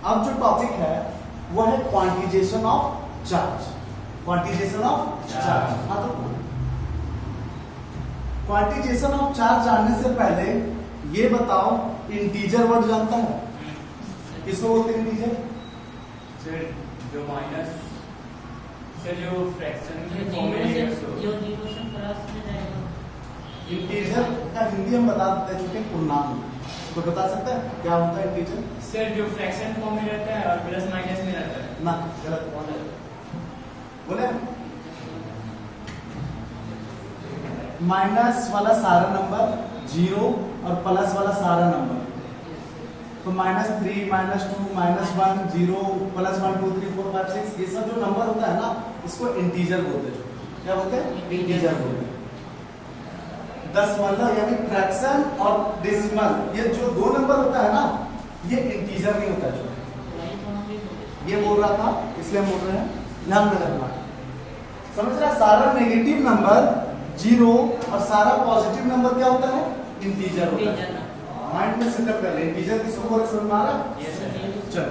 अब जो टॉपिक है वो है quantisation of charge. Quantisation of charge. हाँ, तो क्वांटिजेशन ऑफ चार्ज जानने से पहले ये बताओ, इंटीजर वर्ड जानता है? किसको बोलते हैं इंटीजर? सर जो माइनस सर जो फ्रैक्शन के फॉर्म में जो जीरो से प्लस में जाएगा। इंटीजर का हिंदी हम बता चुके हैं, पूर्णांक। कोई बता सकता है क्या होता है इंटीजर? सर जो फ्रैक्शन फॉर्म में रहता है और प्लस माइनस में रहता है। ना, गलत बोले। माइनस वाला सारा नंबर जीरो और प्लस वाला सारा नंबर, तो -3, -2, -1, 0, +1, 2, 3, 4, 5, 6 ये सब जो नंबर होता है ना, इसको इंटीजर बोलते हैं। क्या बोलते हैं? इंटीजर बोलते हैं। दशमलव यानी फ्रैक्शन और डेसिमल, ये जो दो नंबर होता है ना, ये इंटीजर नहीं होता है। ये बोल रहा था इसलिए हम बोल रहे हैं, ध्यान में रखना। समझ रहा? सारा नेगेटिव नंबर जीरो और सारा पॉजिटिव नंबर क्या होता है? इंटीजर होता है। माइंड में सेटअप कर ले, इंटीजर किसको बोले समझ में आ रहा? Yes sir. चल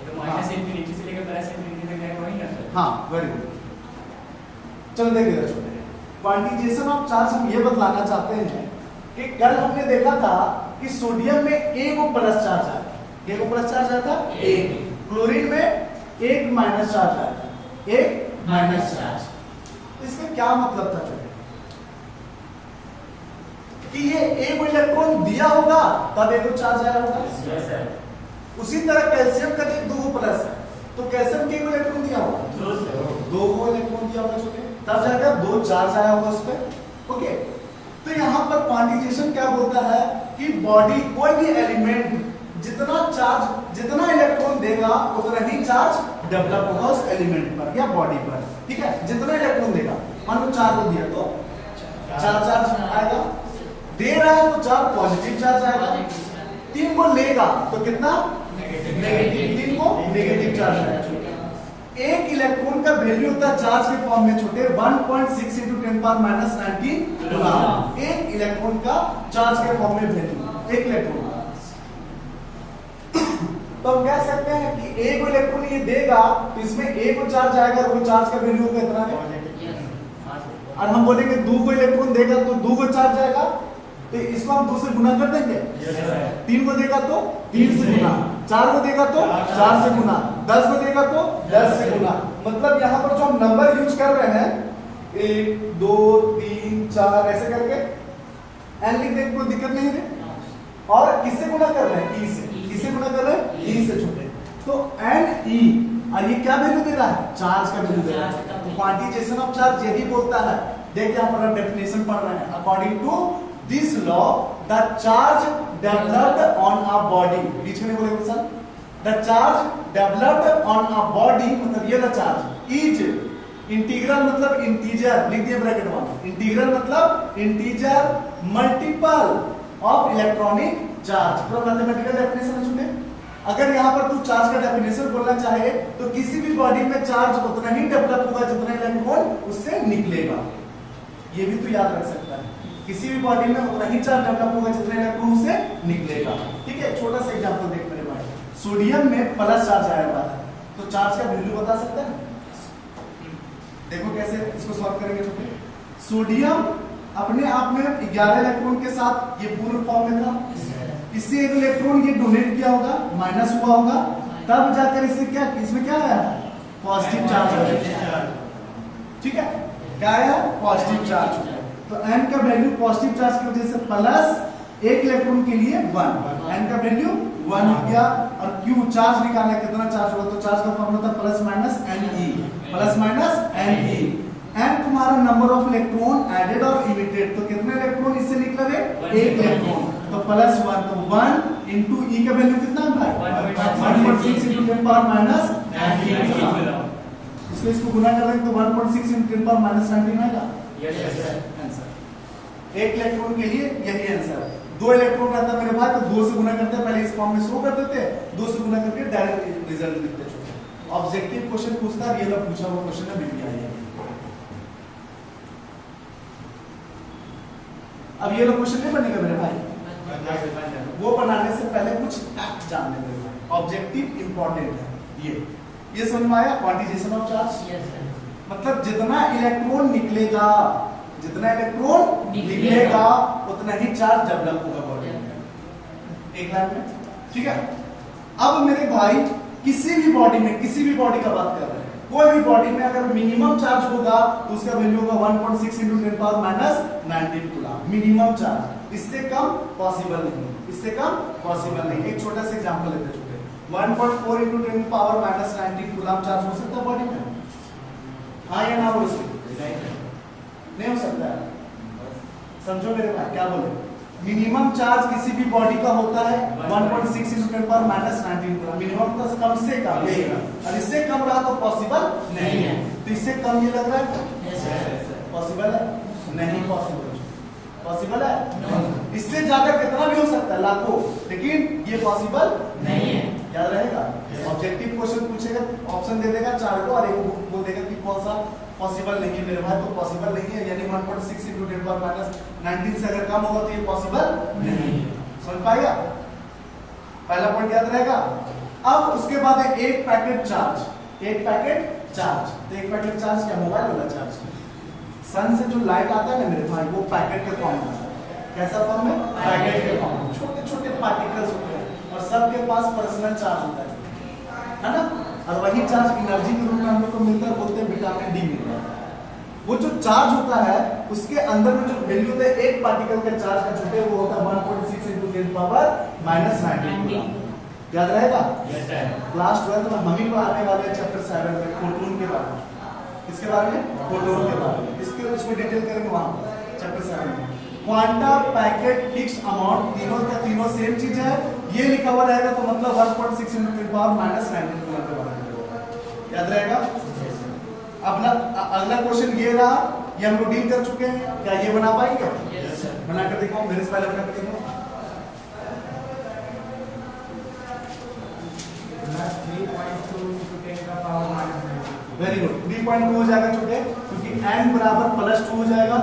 तो माइनस इंफिनिटी से लेकर प्लस इंफिनिटी तक जाएगा वही ना सर? हाँ, वेरी गुड। चलो देखिए छोटे, क्वांटिजेशन ऑफ चार्ज हम ये बतलाना चाहते हैं कि कल हमने देखा था कि सोडियम में एक प्लस चार्ज आया, एक प्लस चार्ज आया था, एक। क्लोरीन में एक माइनस चार्ज आया था, एक माइनस चार्ज। इसका क्या मतलब था छोटे? कि ये एक इलेक्ट्रॉन दिया होगा तब एक चार्ज आया होगा। Yes sir. उसी तरह कैल्शियम का दो प्लस है, तो कैल्शियम के इलेक्ट्रॉन दिया होगा, दो इलेक्ट्रॉन दिया होगा छोटे, तब जाकर दो चार्ज आया होगा उस पर। ओके, तो यहाँ पर क्वांटिजेशन क्या बोलता है कि बॉडी कोई भी एलिमेंट जितना इलेक्ट्रॉन देगा उतना ही चार्ज डेवलप होगा उस एलिमेंट पर या बॉडी पर। ठीक है, जितना इलेक्ट्रॉन देगा, मान लो 4 को दिया तो 4 चार्ज आएगा, दे रहा है तो 4 पॉजिटिव चार्ज आएगा, 3 को लेगा तो कितना नेगेटिव, 3 को नेगेटिव चार्ज आएगा। एक इलेक्ट्रॉन का वैल्यू होता है चार्ज के फॉर्म में छोटे 1.6 × 10⁻⁻19 कूलम। एक इलेक्ट्रॉन का चार्ज के फॉर्म में वैल्यू, एक इलेक्ट्रॉन का। तो हम कह सकते हैं कि एक इलेक्ट्रॉन ये देगा तो इसमें एक को चार्ज आएगा, वो चार्ज का वैल्यू कितना है? और हम बोलेंगे 2 को इलेक्ट्रॉन देगा तो 2 को चार्ज आएगा, तो इसको हम 2 से गुना कर देंगे। 3 को देगा तो 3 से गुना, 4 को देगा तो 4 से गुना, 10 को देगा तो 10 से गुना। मतलब यहाँ पर जो हम नंबर यूज कर रहे हैं 1, 2, 3, 4 ऐसे करके एन लिख देंगे, कोई दिक्कत नहीं है। और किससे गुना कर रहे हैं? ई से। किससे गुना कर रहे हैं? ई से छोटे। तो एन ई, और ये क्या वैल्यू दे रहा है? चार्ज का वैल्यू दे रहा है। तो क्वांटिजेशन ऑफ चार्ज यही बोलता है। देखिए यहाँ पर डेफिनेशन पढ़ रहे हैं, according to this law the charge developed on a body, बीच में बोलेंगे sir, the charge developed on a body, मतलब ये द चार्ज इज इंटीग्रल, मतलब इंटीजर, लिख दिए ब्रैकेट में, इंटीग्रल मतलब integer multiple of electronic charge. पूरा मैथमेटिकल डेफिनेशन है छोटे। अगर यहाँ पर तू चार्ज का डेफिनेशन बोलना चाहे तो किसी भी बॉडी में चार्ज उतना ही डेवलप होगा जितना इलेक्ट्रॉन उससे निकलेगा। ये भी तू याद रख सकता है, किसी भी बॉडी में उतना ही चार्ज डेवलप होगा जितना इलेक्ट्रॉन उससे निकलेगा। ठीक है, छोटा सा एग्जांपल देख मेरे भाई, सोडियम में प्लस चार्ज आया हुआ है, तो चार्ज का वैल्यू बता सकते हैं? देखो कैसे इसको सॉल्व करेंगे छोटे। सोडियम अपने आप में 11 इलेक्ट्रॉन के साथ ये पूर्ण फॉर्म में था, इससे एक इलेक्ट्रॉन ये डोनेट किया होगा, माइनस हुआ होगा, तब जाकर इससे क्या, इसमें क्या आया? पॉजिटिव चार्ज आया। ठीक है, क्या आया? Positive charge. तो n का वैल्यू पॉजिटिव चार्ज की वजह से प्लस एक इलेक्ट्रॉन के लिए 1, n का वैल्यू 1 हो गया। और Q चार्ज निकालना, कितना चार्ज होगा, तो चार्ज का फॉर्मूला था प्लस माइनस Ne। n तुम्हारा नंबर ऑफ इलेक्ट्रॉन एडेड और इमिटेड, तो कितने इलेक्ट्रॉन इससे निकल रहे? एक इलेक्ट्रॉन, तो +1, तो 1 × E का वैल्यू कितना है भाई? 1.6 × 10⁻19। इसको गुना कर देंगे तो 1.6 × 10⁻19 आएगा। Yes sir. आंसर एक इलेक्ट्रॉन के लिए यही आंसर है। 2 इलेक्ट्रॉन रहता मेरे भाई तो 2 से गुना करते हैं, पहले इस फॉर्म में शो कर देते हैं, 2 से गुना करके डायरेक्ट रिजल्ट लिखते हैं। ऑब्जेक्टिव क्वेश्चन पूछता है, ये लोग पूछा हुआ क्वेश्चन है, मिल गया है। अब ये लोग क्वेश्चन नहीं बनेगा मेरे भाई, वो बनाने से पहले कुछ फैक्ट जानने में ऑब्जेक्टिव इंपॉर्टेंट है। ये समझ में आया? क्वांटिजेशन ऑफ चार्ज मतलब जितना इलेक्ट्रॉन निकलेगा उतना ही चार्ज डेवलप होगा बॉडी में। एक लाइन में ठीक है। अब मेरे भाई किसी भी बॉडी का बात कर रहे हैं, कोई भी बॉडी में अगर मिनिमम चार्ज होगा तो उसका वैल्यू होगा 1.6 × 10⁻⁻19 कूलम मिनिमम चार्ज। इससे कम पॉसिबल नहीं। एक छोटा सा एग्जांपल लेते हैं, 1.4 × 10⁻⁻19 कूलम चार्ज हो सकता है बॉडी में? हाँ या ना? हो सकता नहीं हो सकता है? समझो मेरे भाई क्या बोले, मिनिमम चार्ज किसी भी बॉडी का होता है 1.6 × 10⁻⁻19 कूलम मिनिमम, तो कम से कम यही, और इससे कम रहा तो पॉसिबल नहीं है। तो इससे कम ये लग रहा है पॉसिबल है? नहीं पॉसिबल है। इससे ज्यादा कितना भी हो सकता है, लाखों, लेकिन ये पॉसिबल नहीं है। याद रहेगा? ऑब्जेक्टिव क्वेश्चन पूछेगा, ऑप्शन दे देगा 4 को और एक को बोल देगा कि कौन सा पॉसिबल नहीं है मेरे भाई, तो पॉसिबल नहीं है यानी 1.6 × 10⁻⁻19 से अगर कम होगा तो ये पॉसिबल नहीं है। समझ पाएगा? पहला पॉइंट याद रहेगा। अब उसके बाद है एक पैकेट चार्ज। तो एक पैकेट चार्ज क्या? मोबाइल वाला चार्ज। सन से जो लाइट आता है ना मेरे भाई, वो पैकेट के फॉर्म में आता है। कैसा फॉर्म में? पैकेट के फॉर्म में। छोटे छोटे पार्टिकल्स होते हैं और सबके पास पर्सनल चार्ज होता है ना? और वही चार्ज एनर्जी के रूप में हम लोग को मिलता है, बोलते हैं विटामिन डी मिलता है। वो जो चार्ज होता है उसके अंदर में जो वैल्यू होता है एक पार्टिकल का चार्ज का छोटे, वो होता है 1.6 × 10⁻⁻19। याद रहेगा? क्लास 12 में हम ही पढ़ाने वाले हैं चैप्टर 7 में फोटोन के बारे में। किसके बारे में? फोटोन के बारे में। इसको डिटेल करेंगे वहां चैप्टर 7 में। क्वांटा, पैकेट, फिक्स्ड अमाउंट, तीनों सेम चीज है। ये लिखा हुआ रहेगा तो मतलब 1.6 × 10⁻⁻19 कूलम के बारे में याद रहेगा। अपना अगला क्वेश्चन ये रहा, ये हम लोग डील कर चुके हैं। क्या ये बना पाएंगे? बनाकर दिखाओ, मेरे से पहले बनाकर दिखाओ। 3.2 × 10⁻⁻19 वेरी गुड। 3.2 हो जाएगा छोटे, क्योंकि n बराबर +2 हो जाएगा।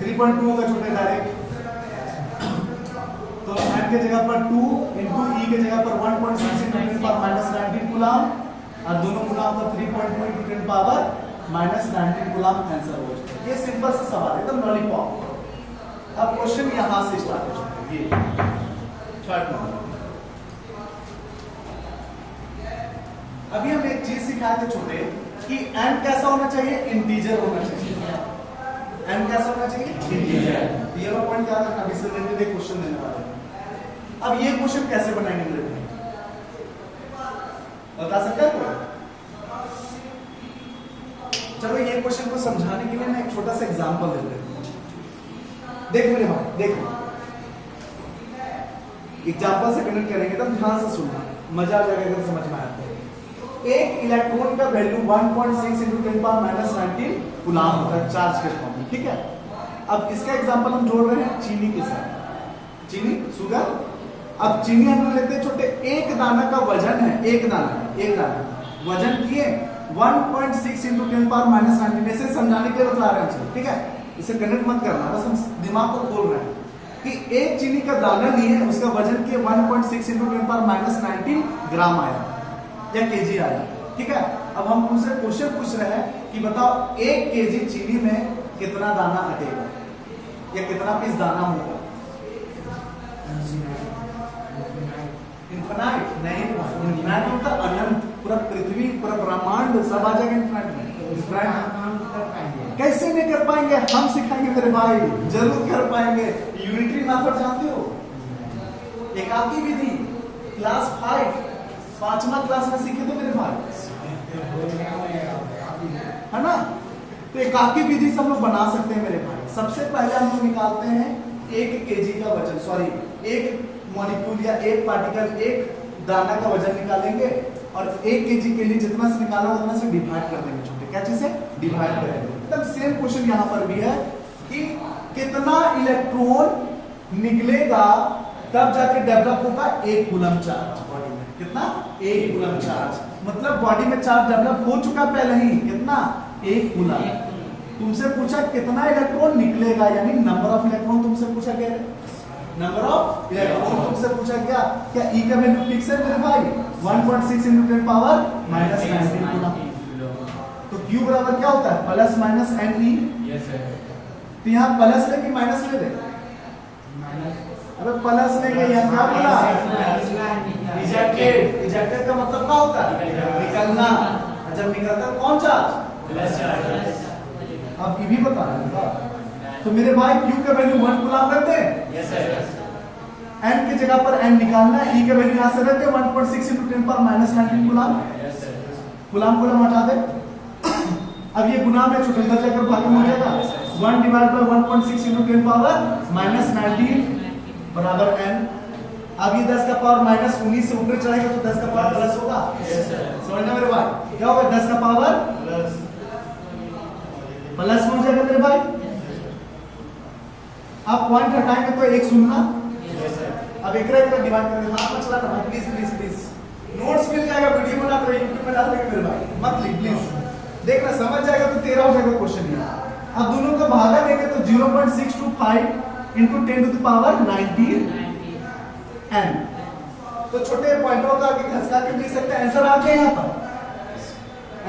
3.2 होगा छोटे डायरेक्ट, तो n के जगह पर 2 × e के जगह पर 1.6 × 10⁻⁻19 कूलम, और दोनों गुना होगा 3.2 × 10⁻⁻19 कूलम आंसर हो जाएगा। ये सिंपल सा सवाल है, एकदम लॉलीपॉप। अब क्वेश्चन यहां से स्टार्ट हो जाएगा। ये थर्ड नंबर। अभी हम एक चीज सिखाए थे छोटे कि n कैसा होना चाहिए? इंटीजर होना चाहिए। n कैसा होना चाहिए? इंटीजर। ये वाला पॉइंट याद रखना, इससे रिलेटेड एक क्वेश्चन देने वाले हैं। अब ये क्वेश्चन कैसे बनाएंगे मेरे भाई, बता सकते हैं कोई? चलो ये क्वेश्चन को समझाने के लिए मैं एक छोटा सा एग्जांपल देते हैं। देख मेरे भाई, देखो एग्जांपल से कनेक्ट करेंगे, एकदम ध्यान से सुनना, मजा आ जाएगा अगर समझ में आया तो। एक इलेक्ट्रॉन का वैल्यू 1.6 × 10⁻⁻19 कूलम होता है चार्ज के फॉर्म में, ठीक है। अब इसका एग्जांपल हम जोड़ रहे हैं चीनी के साथ, चीनी, शुगर। अब चीनी हम लेते हैं छोटे, एक दाना का वजन है, एक दाना वजन किए 1.6 × 10⁻⁻19। ऐसे समझाने के लिए बता रहे हैं, ठीक है। इसे कनेक्ट मत करना, बस हम दिमाग को खोल रहे हैं कि एक चीनी का दाना लिए, उसका वजन किए 1.6 × 10⁻⁻19 ग्राम आया या केजी आया, ठीक है। अब हम उनसे क्वेश्चन पूछ रहे हैं कि बताओ 1 केजी चीनी में कितना दाना अटेगा या कितना पीस दाना होगा? इनफिनाइट नहीं, इनफिनाइट होता अनंत, पूरा पृथ्वी, पूरा ब्रह्मांड सब आ जाएगा इनफिनाइट में। इनफिनाइट कैसे नहीं कर पाएंगे? हम सिखाएंगे मेरे भाई, जरूर कर पाएंगे। यूनिटरी मेथड जानते हो? एकाकी विधि क्लास 5वां क्लास में सीखे थे मेरे भाई, है ना। तो एकाकी विधि से हम लोग बना सकते हैं मेरे भाई। सबसे पहले हम लोग निकालते हैं 1 केजी का वजन, सॉरी 1 मॉलिक्यूल या 1 पार्टिकल, 1 दाना का वजन निकालेंगे और 1 केजी के लिए जितना से निकाला उतना से डिवाइड कर देंगे छोटे। क्या चीज है? डिवाइड करेंगे। तब सेम क्वेश्चन यहाँ पर भी है कि कितना इलेक्ट्रॉन निकलेगा तब जाके डेवलप होगा 1 कूलम चार्ज बॉडी में। कितना? 1 कूलम चार्ज, मतलब बॉडी में चार्ज डेवलप हो चुका पहले ही। कितना? 1 कूलम। तुमसे पूछा कितना इलेक्ट्रॉन निकलेगा, यानी नंबर ऑफ इलेक्ट्रॉन तुमसे पूछा गया है। Number of electron. तुमसे पूछा क्या क्या ई का वैल्यू फिक्स है मेरे भाई 1.6 × 10 पावर -19 कूलम। तो Q बराबर क्या होता है plus minus n e. Yes sir. तो यहाँ प्लस ले कि माइनस ले दे? अबे प्लस लेंगे यहाँ क्या बोला इजेक्टेड। इजेक्टेड का मतलब क्या होता है निकलना। जब निकलता है कौन चार्ज प्लस चार्ज। अब ये भी बता रहा हूँ। तो मेरे भाई Q का वैल्यू 1 कूलम रखते हैं। Yes sir. n की जगह पर n निकालना है। E का वैल्यू यहाँ से रखते हैं 1.6 × 10 power -19 coulomb. Yes sir. Coulomb coulomb हटा दे। अब ये गुना में छोटे अंदर जाकर भाग हो जाएगा 1 डिवाइड बाय 1.6 × 10 पावर -19 बराबर n। अब ये 10 का पावर -19 से ऊपर चढ़ेगा तो 10 का पावर प्लस होगा। Yes sir. समझना मेरे भाई क्या होगा 10 का पावर प्लस में हो जाएगा मेरे भाई। आप पॉइंट हटाएंगे तो एक सुनना। Yes sir. अब एक डिवाइड करेंगे हाथ मत चलाना भाई प्लीज प्लीज प्लीज। नोट्स मिल जाएगा वीडियो बना कर YouTube पे डाल देंगे मेरे भाई मत लिख प्लीज। देखना समझ जाएगा तो 13 हो जाएगा क्वेश्चन ये। अब दोनों का भागा देंगे तो 0.625 × 10 to the power 19 n। तो छोटे पॉइंटों का आगे घसका के लिख सकते हैं। आंसर आ गया यहाँ पर।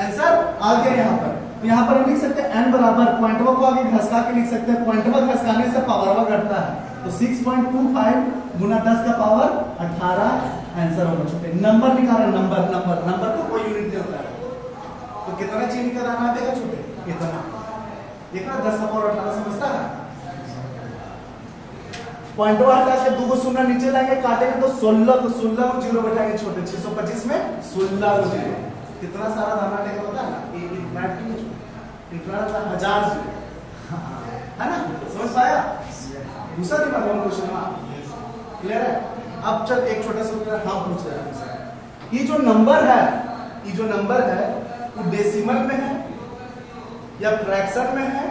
आंसर आ गया यहाँ पर। तो यहाँ पर हम लिख सकते हैं n बराबर पॉइंटों को आगे घसका के लिख सकते हैं। पॉइंटों घसकाने से पावर घटता है तो 6.25 गुना 10 का पावर 18 आंसर होगा। छोटे नंबर निकाला नंबर नंबर नंबर को कोई यूनिट नहीं होता है। तो कितना चीनी का दाना देगा छोटे इतना। देखना 10 का पावर 18 समझता है। पॉइंट हटा के 2 को शून्य नीचे लाएंगे काटेंगे तो 16 को 0 बैठाएंगे छोटे 625 में 16 को 0। कितना सारा दाना देगा पता है ना इतना 1000 है ना। समझ पाया दूसरा दिमाग वाला क्वेश्चन में क्लियर है। अब चल एक छोटा सा उत्तर हम पूछ रहे हैं। ये जो नंबर है वो डेसिमल में है या फ्रैक्शन में है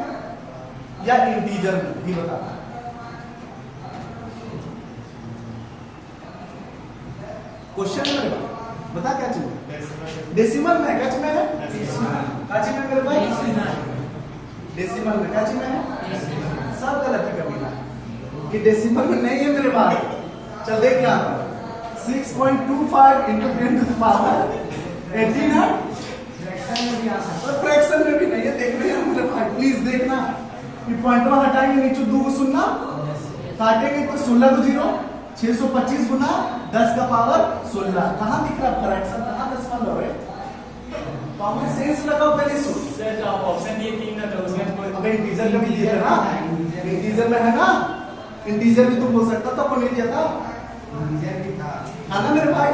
या इंटीजर में भी बता। क्वेश्चन में बता क्या चाहिए। डेसिमल में क्या में है काची में मेरे भाई डेसिमल में काची में है। सब गलत है कभी ना कि डेसिमल में नहीं है मेरे भाई। चल देख यहाँ पर 6.25 × 10 to the power 18 है। फ्रैक्शन में भी नहीं है। देख रहे हैं मेरे भाई प्लीज देखना। ये पॉइंट हटाएंगे नीचे 2 को शून्य काटेंगे तो 16 को 0 625 गुना 10 का पावर 16। कहाँ दिख रहा फ्रैक्शन कहाँ डेसिमल हो रहे। कॉमन सेंस लगाओ पहले सुन। सर जो आप ऑप्शन दिए 3 ना तो उसमें कोई अबे इंटीजर का भी दिया था ना। इंटीजर में है ना। इंटीजर भी तुम बोल सकता था पर नहीं दिया था है ना मेरे भाई।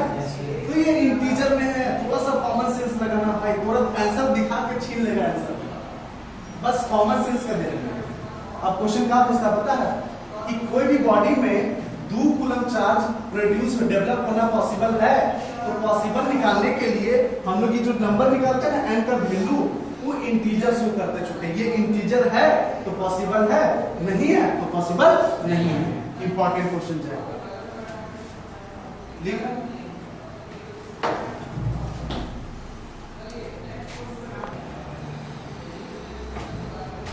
तो ये इंटीजर में है थोड़ा सा कॉमन सेंस लगाना भाई। थोड़ा आंसर दिखा के छीन लेगा आंसर बस कॉमन सेंस का देना। अब क्वेश्चन क्या पूछता पता है कि कोई भी बॉडी में 2 कूलम चार्ज प्रोड्यूस डेवलप होना पॉसिबल है। तो पॉसिबल निकालने के लिए हम लोग ये जो नंबर निकालते हैं ना n का वैल्यू वो इंटीजर शो करते छूटे। ये इंटीजर है तो पॉसिबल है नहीं है तो पॉसिबल नहीं है। इंपॉर्टेंट क्वेश्चन जाएगा लिख।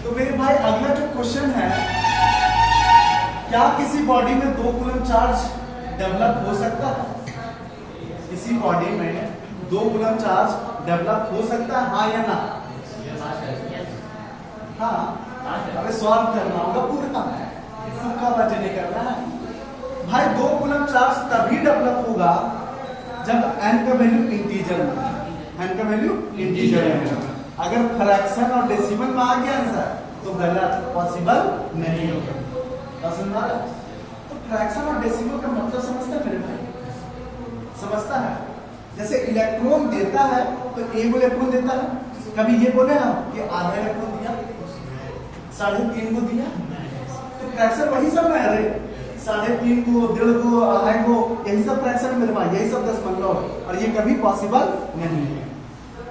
तो मेरे भाई अगला जो क्वेश्चन है क्या किसी बॉडी में 2 कूलम चार्ज डेवलप हो सकता है। किसी बॉडी में 2 कूलम चार्ज डेवलप हो सकता है हाँ या ना। हाँ अबे सॉल्व करना होगा पूरा तुक्का बचे नहीं करना है भाई। 2 कूलम चार्ज तभी डेवलप होगा जब n का वैल्यू इंटीजर में n का वैल्यू इंटीजर में। अगर फ्रैक्शन और डेसिमल में आ गया आंसर तो गलत पॉसिबल नहीं होगा। समझ तो फ्रैक्शन और डेसिमल का मतलब समझता है मेरे भाई समझता है। जैसे इलेक्ट्रॉन देता है तो एक इलेक्ट्रॉन देता है। कभी ये बोले हम कि आधा इलेक्ट्रॉन दिया 3.5 को दिया तो फ्रैक्शन वही सब ना है 3.5 को 1.5 को 2.5 को यही सब फ्रैक्शन मेरे भाई यही सब 10 और ये कभी पॉसिबल नहीं है।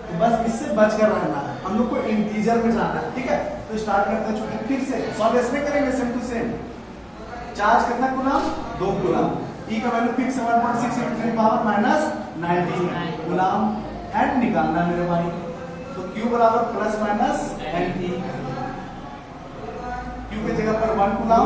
तो बस इससे बच कर रहना है। हम लोग को इंटीजर में जाना है ठीक है। तो स्टार्ट करते हैं छोटे फिर से सॉल्व इसमें करेंगे सेम टू सेम। चार्ज कितना कूलम 2 कूलम E का value fix 1.6 × 10 power -19 coulomb and निकालना मेरे भाई। तो Q बराबर plus minus n t. Q की जगह पर 1 कूलम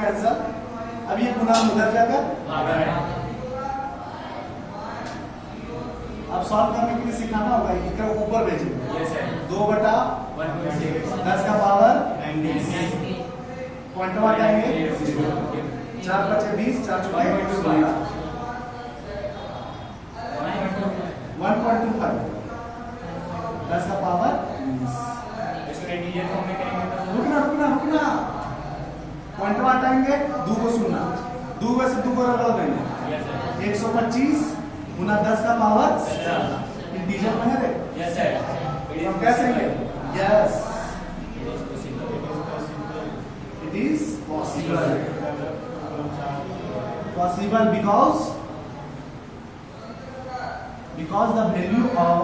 कैंसल। अब ये पूर्णांक उधर जाकर भागा है। अब सॉल्व करने के लिए सिखाना होगा, इधर ऊपर भेजेंगे। Yes sir. 2/1/6 10 का पावर 90 पॉइंट हटाएंगे 4 बचे 20 4 चौके 12 1.25 10 का पावर 20। इसको इंटीजर फॉर्म में करेंगे तो रुकना पॉइंट हटाएंगे 2 को सुनना 2 से 2 को रगड़ देंगे यस सर। 125 गुना 10 का पावर इंटीजर में है रे। Yes sir. हम कैसे लेंगे? Yes it is possible because the value of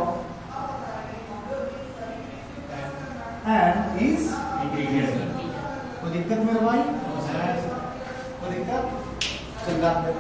n is integer कोई दिक्कत मेरे भाई? कोई दिक्कत? चल रहा है।